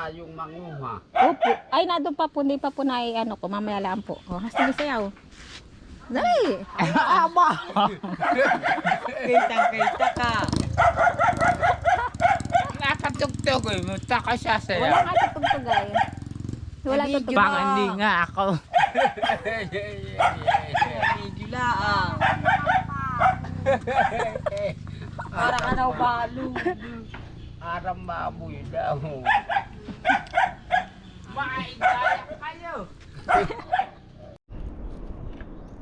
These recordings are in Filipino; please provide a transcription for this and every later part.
tayong manguha. Opo. Ay, nandun pa po. Hindi pa po na ano ko. Mamaya lang po. O, sige sayaw. Dali. Aba! Kitang-kita ka. Nakatugtog eh. Musta ka siya sa'yo. Wala nga tutugtugay. Wala tutugay. Bang hindi nga ako. Medyo laang. Parang ano balo. Aram baboy daw. Maigaya kayo.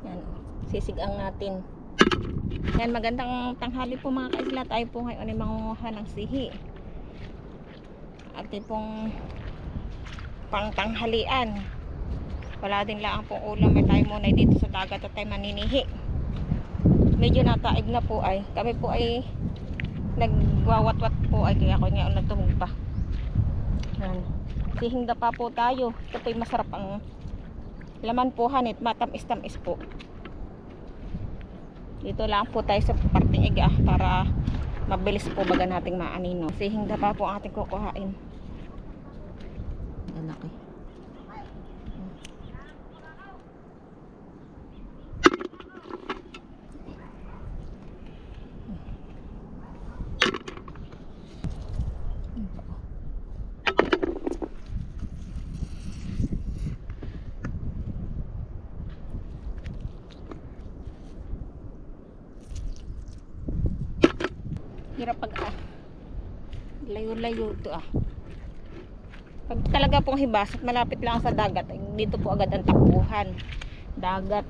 Yan. Sisigang natin. Yan, magandang tanghali po mga kaisla. Tayo po ngayon ay mangunguha ng sihi. At pong pangtanghalian. Wala din lang pong ulam. May tayo muna dito sa dagat at tayo maninihi. Medyo nataig na po ay. Kami po ay nagwawat-wat po ay kaya ako ngayon nagtumog pa. Yan. Sihing dapa po tayo. Ito po ay masarap ang laman po hanit. Matamis-tamis po. Dito lang po tayo sa parting iga para mabilis po baga nating maanino. Sihing dapa po ang ating kukuhain. Anak eh. Hirap pag layo-layo to Pag talaga pong hibas at malapit lang sa dagat, dito po agad ang takbuhan. Dagat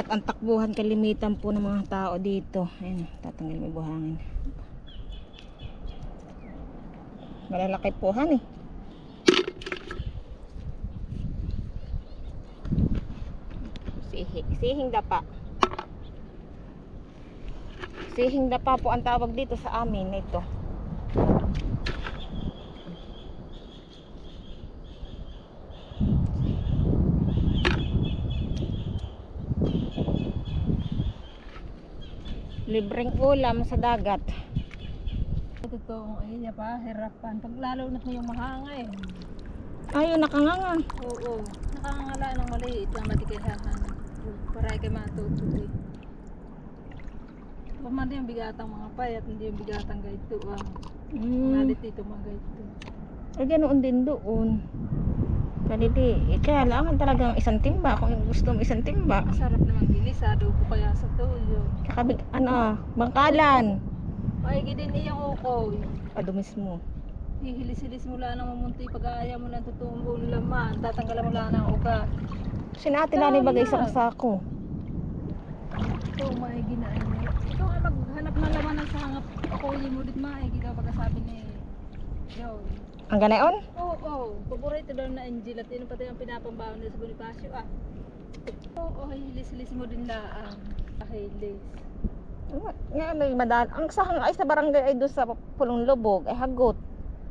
ang takbuhan, kalimitan po ng mga tao dito. Ayun, tatanggal may buhangin. Malalaki pohan eh. Sihing dapa. Sihing dapa po ang tawag dito sa amin ito. Libreng ulam sa dagat. Totoo, ayun niya pa, hirapan. Pag lalo na yung mahangay. Ayun, nakanganga. Oo, nakangala ng maliit lang matikayahan. Para kay matutuloy. Paman yung bigatang mga payat, hindi yung bigatang gaito. Nalit dito mga gaito. Ay, ganoon din doon. Kalili, kailangan talagang isang timba kung gusto mo isang timba. Masarap naman ginisado ko kaya sa tuyo. Kakabig, bangkalan. Maigi din iyang ukoy. Ado mismo. Hihilis-hilis mo lang ng mamunti pag-aaya mo ng tutumbong laman. Tatanggalan mo lang ng ugat. Sinati na ni bagay sa sako. Ito, maigi na niya. Ikaw nga maghanap ng laman ng sangap. Ukoy mo dit maigi daw pagkasabi ni Joe. Ang ganayon? Oo, paborito daw na Angel at yun pati ang pinapambaon nila sa Bonifacio Oo, hilis-hilis mo din lang. Hilis. Nga may madal. Ang sahang ay sa barangay ay doon sa Pulong Lubog ay hagot.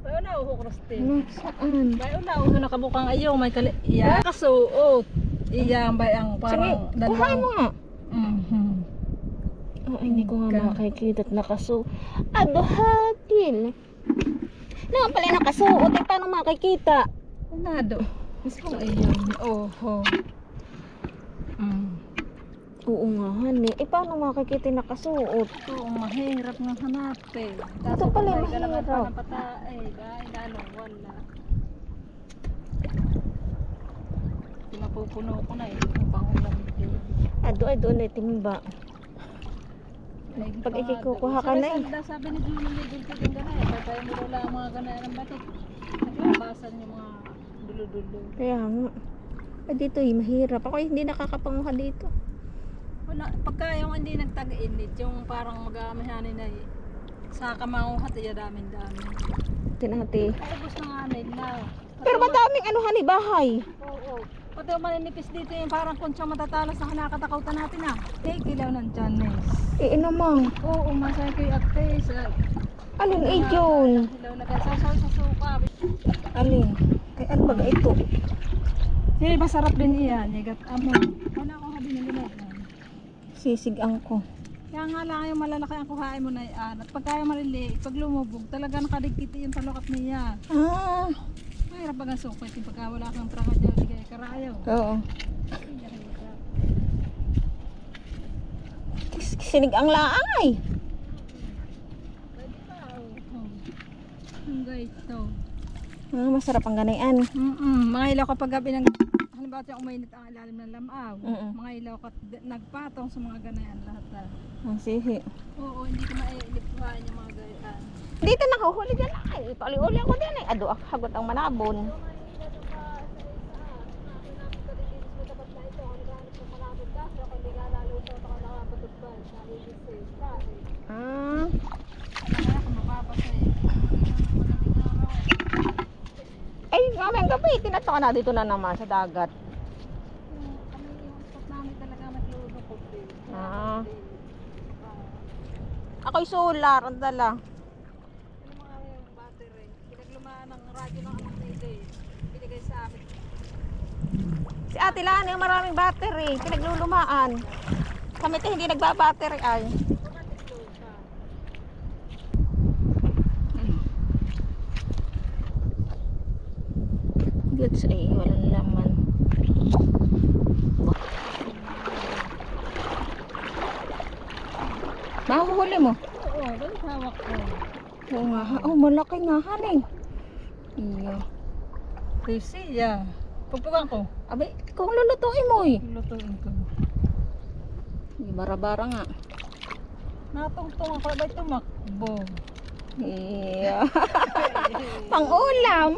Bayo na uho krustin. Saan? Bayo na uho nakabukang ayaw may kali. Iya kasuot. Iyang bayang parang Sige, kuhay mo nga. Ay, hindi ko nga makikita at nakaso. Aduhatil. Naman pala nakasuot. Eh, paano makikita? Nado. Gusto ko ayun. Oho. Oo nga, honey. Eh, paano makikita yung nakasuot? Oo, mahirap nga hanapin. Ito pala yung mahirap. Ng patae. Dahil ano, wala. Mapupuno ko na eh. Pangulam ito. Ado ay doon ay timba. Pag ikikukuha ka na eh. Sabi ni Julie may dulce din ganay. Patay mo daw lang ang mga ganay ng batik. Naglabasan yung mga dulo-dulo. Kaya nga. Ay, dito eh, mahirap. Ako hindi nakakapanguha dito. Wala, pagka yung hindi nagtag-init, yung parang mag-aamihanin na sa kamanguhat, iya daming-dami. Tinati. Ay, gusto nga nila. Pero madaming ano, honey, bahay. Oo. Pati yung maninipis dito yung parang kunsyang matatalas na kinakatakautan natin kilaw ng Janes. Eh, namang. Oo, masaya ko yung actes. Alin, eh, June. Kilaw na kasasaw sa suka. Alin. Kay ano ba ito? Masarap din iyan. Yagat amon. Wala akong habi na nila. Sisigang ko. Kaya nga lang yung malalaki ang kuhain mo na yan. At pag kaya maliliit, pag lumubog, talaga nakadigkiti yung talukat niya. Ah, Mahirap pag ang sukit. Yung pagka wala kang traka dyan, hindi kaya karayaw. oo. Hindi rin hirap. Sinig ang laang ay. Pwede pa, oh. Hanggang ito. Ah, masarap ang ganayan. Mga ilaw kapag gabi ng halimbawa yung umainit ang ilalim ng lamaw. Mga ilaw nagpatong sa mga ganayan lahat na. Ang sihi. Oo, hindi ko mailipkuhan yung mga ganayan. Dito nakuhuli dyan ay. Paliuli ako din ay. Ado, hagot ang manabon. Ah, Kaya kung mababasa ay, mamayang gabi. Tinatawa na dito na naman sa dagat. kami yung spot namin talaga naglulukot eh. Ah. Ako'y solar, ang dala. Yung mga battery, pinaglumaan ng radyo ng anak ni Day, binigay sa amin. Si Ate Lani, ang maraming battery. Pinaglulumaan. Kami ito hindi nagbabattery ay. Goods ay walang laman. Mahuhuli mo? Oo, doon hawak ko. Oo nga. Oh, malaki nga haning. Iya. Lucia, pupukan ko. Abay, kung lulutuin mo eh. Lutuin ko. Bara-bara nga. Natungtong ako, ba't tumakbo? Iya. Pang-ulam.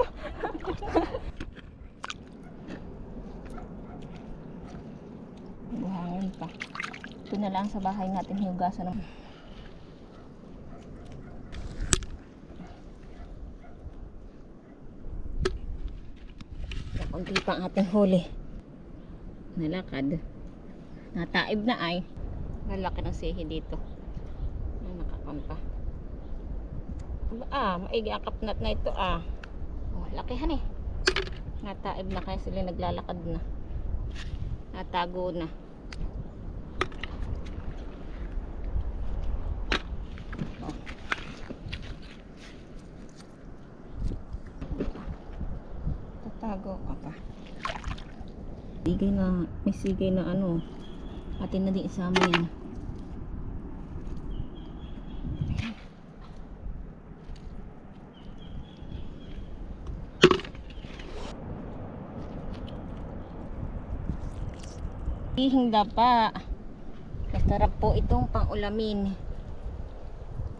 Buhangin pa. Ito na lang sa bahay natin hiugasan ng... Kunti pa ang ating huli. Nalakad. Nataib na ay. Lalaki ng sihi dito. Ay, nakakampa. Ah, maigi ang kapnat na ito ah. Oh, lakihan eh. Nataib na kaya sila naglalakad na. Natago na. Oh. Tatago ka pa. Sigay na, may sigay na ano. Atin na din isama yan. Hihingda pa. Masarap po itong pang-ulamin.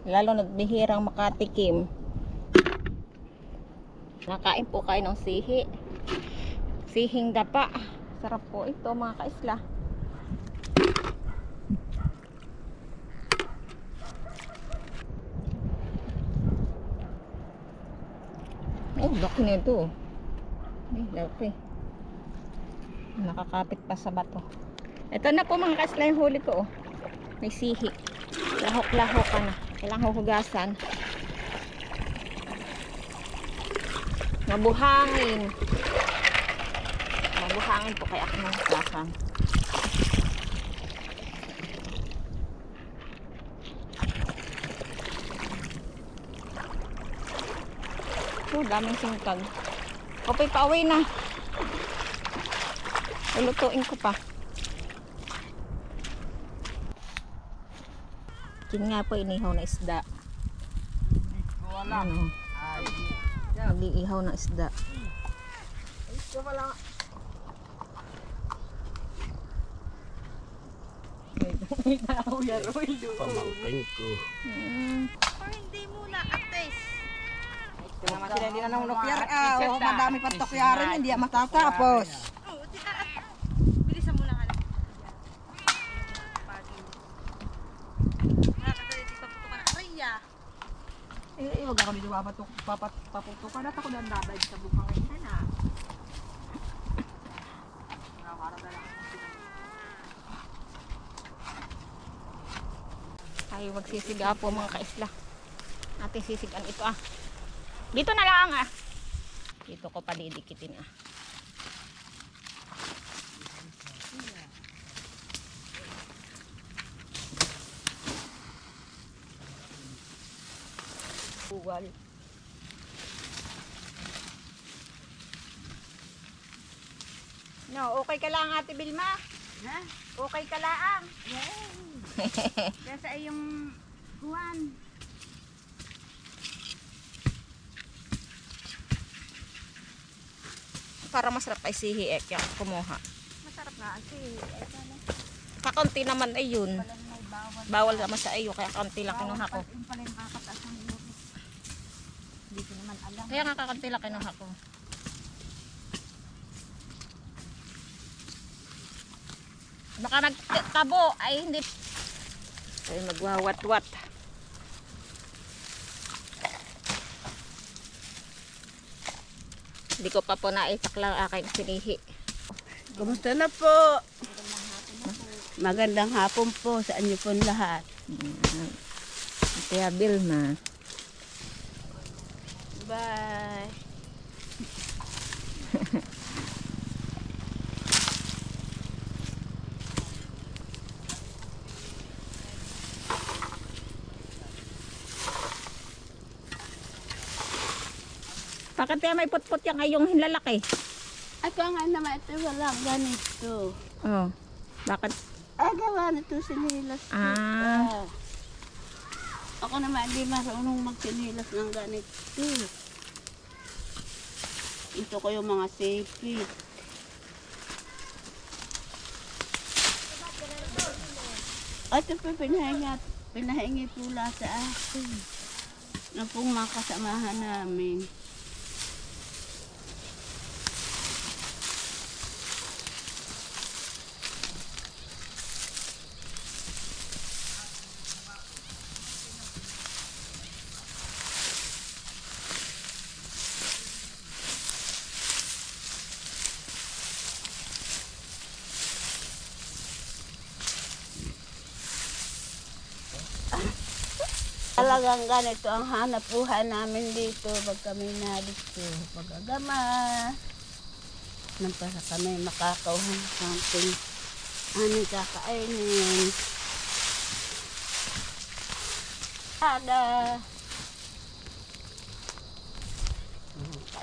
Lalo nagbihirang makatikim. Nakain po kayo ng sihi. Sihing dapa. Sarap po ito mga kaisla. Oh, laki na ito. Ay, laki. Nakakapit pa sa bato. Ito na po mga kaisla yung huli ko. Oh. May sihi. Lahok-lahok ka na. Kailangan huhugasan. Mabuhangin. Mabuhangin po kaya ako huhugasan. Daming singkag. Okay, pauwi na. Lulutuin ko pa. Yun nga po, inihaw na isda. Wala. Ano? Ay, Nag-iihaw na isda. ito wala. Pamangkin ko. Kaya sila hindi na nang nukyar. Madami pang tukyarin, hindi matatapos. Bilisan mo lang alam. Huwag ako dito paputukan at ako nang dadayag sa bukangin na na. Tayo magsisiga po mga kaisla. Ating sisigan ito ah. Dito na lang ah. Dito ko pa didikitin ah. Buwal. No, okay ka lang Ate Vilma? Ha? Okay ka lang? Kaya sa iyong kuwan. Para masarap ay sihi eh, kaya kumuha. Masarap nga kasi. Kakunti naman ay yun. Walang may bawal. Bawal naman sa iyo, kaya kakunti lang kinuha ko. Yung pala yung kakataas ng ilo. Hindi ko naman alam. Kaya nga kakunti lang kinuha ko. Baka nagtabo ay hindi. Ay magwawat-wat. Hindi ko pa po naisak lang aking sinihi. Kumusta na po? Magandang hapon po sa inyo po lahat. Kaya Vilma. Bye. Bakit kaya may putput yung ngayong hinlalaki? Ako nga naman ito walang ganito. Oh. Bakit? Gawa nito sinilas ko. Ah. Ako naman hindi marunong magsinilas ng ganito. Ito ko yung mga sipit. Ito po pinahingi pula sa akin. Na pong makasamahan namin. Talagang ganito ang hanap buhay namin dito pag kami na dito. Pagagama. Nang para kami makakauhan ng ating aming kakainin. Ada.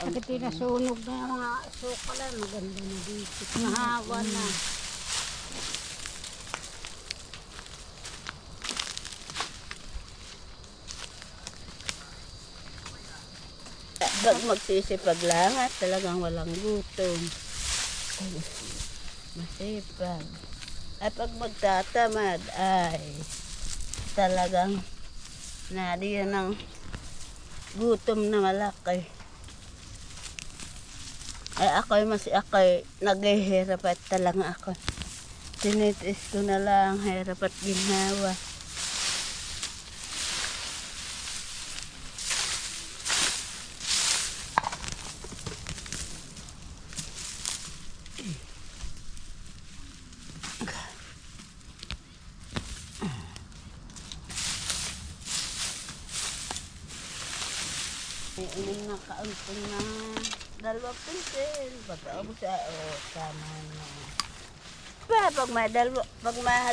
Bakit nasunog na yung mga sukalan? Maganda na dito. Mahawa na. Pag magsisipag lang at talagang walang gutom. Masipag. At pag magtatamad ay talagang nadiyan ng gutom na malaki. Ay ako'y naghihirap at talagang ako. Tinitis ko na lang hirap at ginawa. Inom na kaunting na 2 pinsil. Pagkaabot sa tama na. Pag may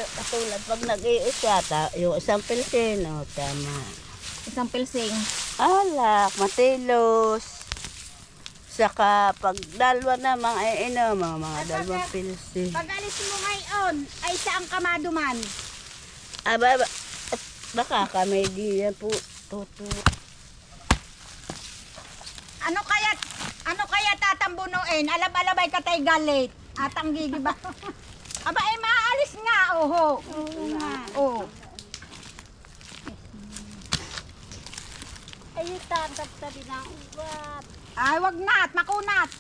katulad, pag nag-iisa, yung 1 pinsil, tama. Isang pilsing. Alak, matilos. Saka pag 2 namang ay inom, mga 2 pinsil. Pag alis mo ngayon, ay saan ka maduman? Baka kami diyan po tuturo. Ano kaya tatambunuin? Alab-alabay ka tayo galit. At ang gigiba. Aba, eh, maalis nga, oho. Oo nga. Oo. Ay, tatap-tabi ng ubat. Ay, wag na at makunat.